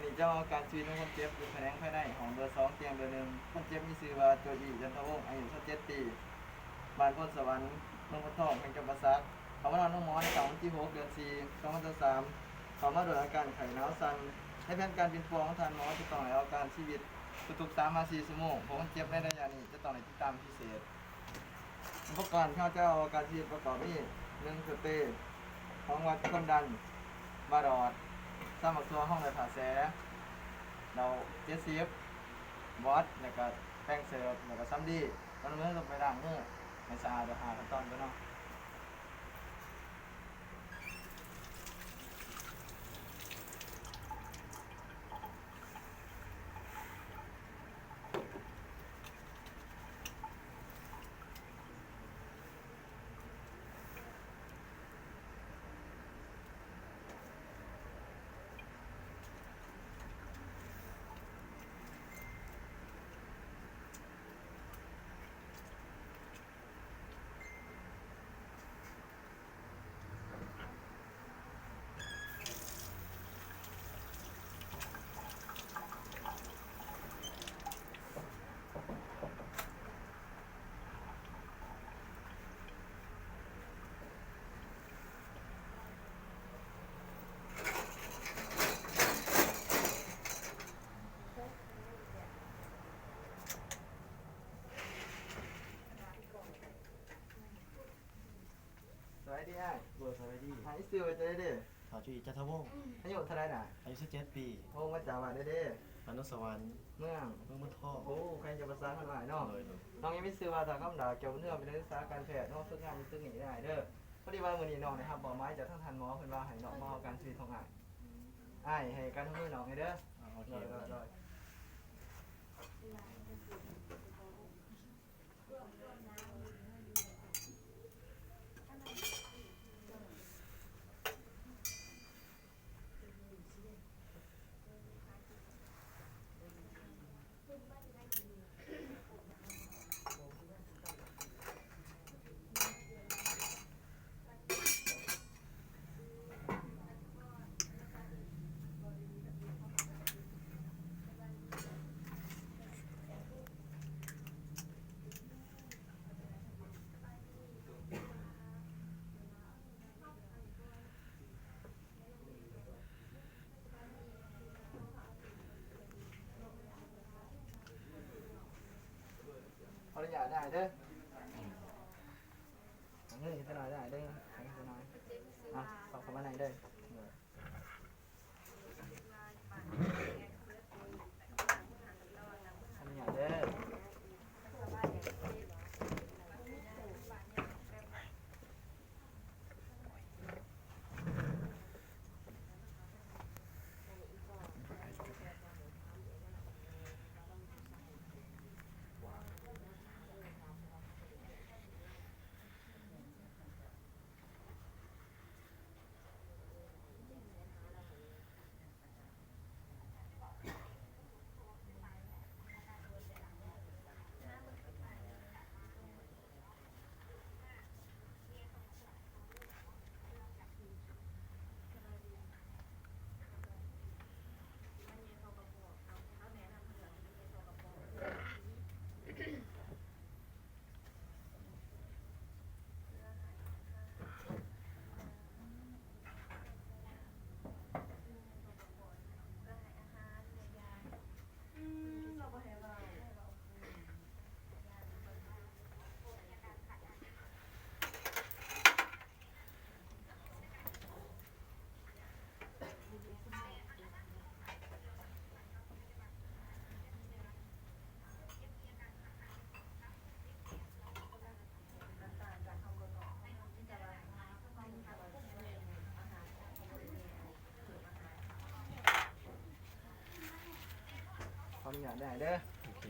นี้เจ้าการชีวิตของคนเจ็บอยู่แผนงภายในของเบอร์2เตียงเบอร์1คนเจ็บมีชื่อว่าโจอีจันทวงศ์อายุ27ปีบ้านโพนสวรรค์เมืองพนทองแห่งจังหวัดตากเขามานอนน้องหมอในวันที่6เดือน4 2023เขามาโดยอาการไข้หนาวสั่นให้แผนการบินฟองของทานหมอจะต้องให้อาการชีวิตทุกๆ3-4 ชั่วโมงของคนเจ็บในระยะนี้จะต้องให้ติดตามพิเศษอุปกรณ์ข้าเจ้าอาการชีวิตประกอบนี้1สเปรย์ของวัดความดันบารอดสามักตัวห้องในผ่าแสเรา70 วัตต์แล้วก็แป้งเสิร์ฟแล้วก็ซ้ำดีตอนนี้ต้องไปล้างมือให้สะอาดหาขั้นตอนกันเนาะสวัสดีไอ้เบอร์สวัสดีหายซิวจะได้เด้ขอชื่อจันทวงศ์อายุเท่าไรน่ะอายุ17 ปีโทรมาจากบ้านได้เด้อนุสวรรค์เมืองเมืองมันทอง โอ้ใครจะประสานมันหลายเนาะเลย น้องยังไม่ซื้อว่าทางคำด่าเกี่ยวกับเรื่องเป็นนักศึกษาการแพทย์น้องฝึกงานอยู่ตึกนี้ได้เด้อพอดีว่ามื้อนี้น้องนะครับบอกไม้จากทางทันหมอเพิ่นว่าให้น้องมาเอาการชีวิตของอ้ายให้การทำมือน้องให้เด้อโอเคโดยขออนุญาตได้เด้อเงินจะหน่อยได้เด้อให้จะหน่อยอ่ะขอเข้ามาไหนเด้อขออนุญาตเด้อขออนุญาตได้เด้อโอเค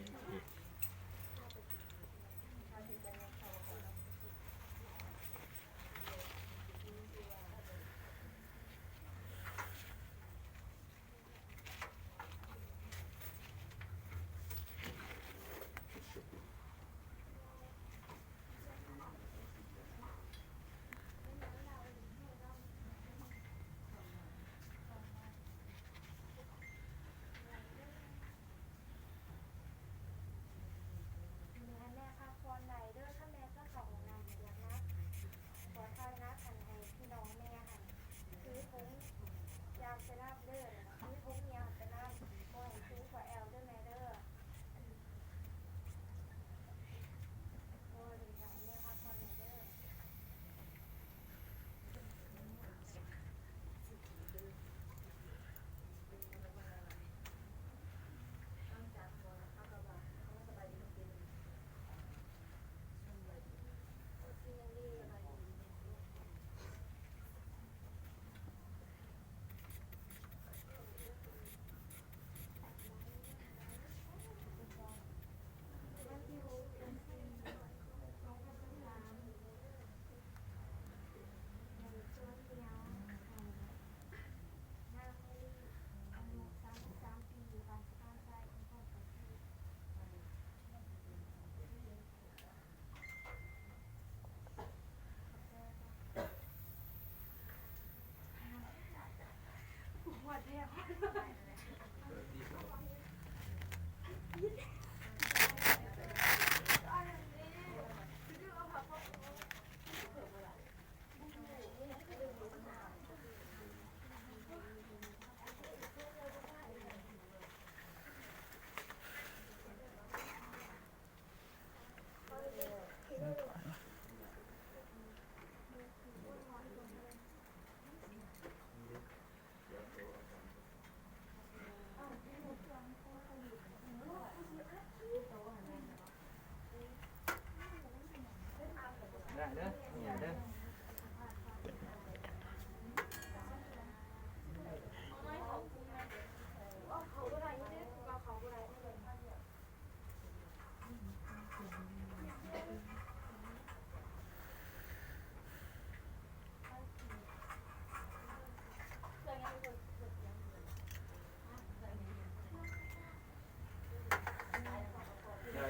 ได้เด้อเนี่ยเด้อ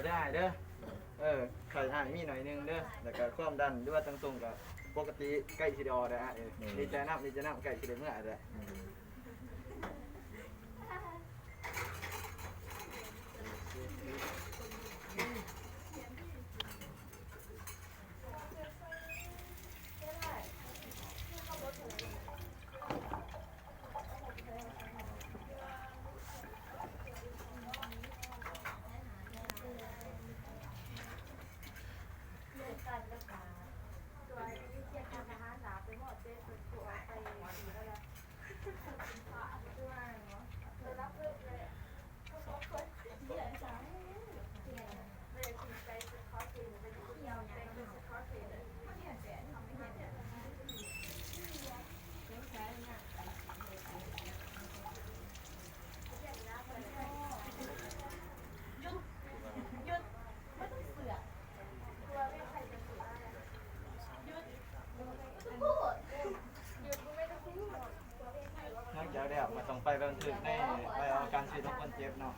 ได้เด้อไข่อ่านมีหน่อยนึงเด้อแล้วก็ความดันหรือว่าตรงๆกับปกติใกล้สิได้ออกแล้วดีใจน้ำใกล้สิได้เมื่อแล้ว นอกจากแล้วมาต้องไปบันทึกในใบเอาการชีวิตของคนเจ็บเนาะ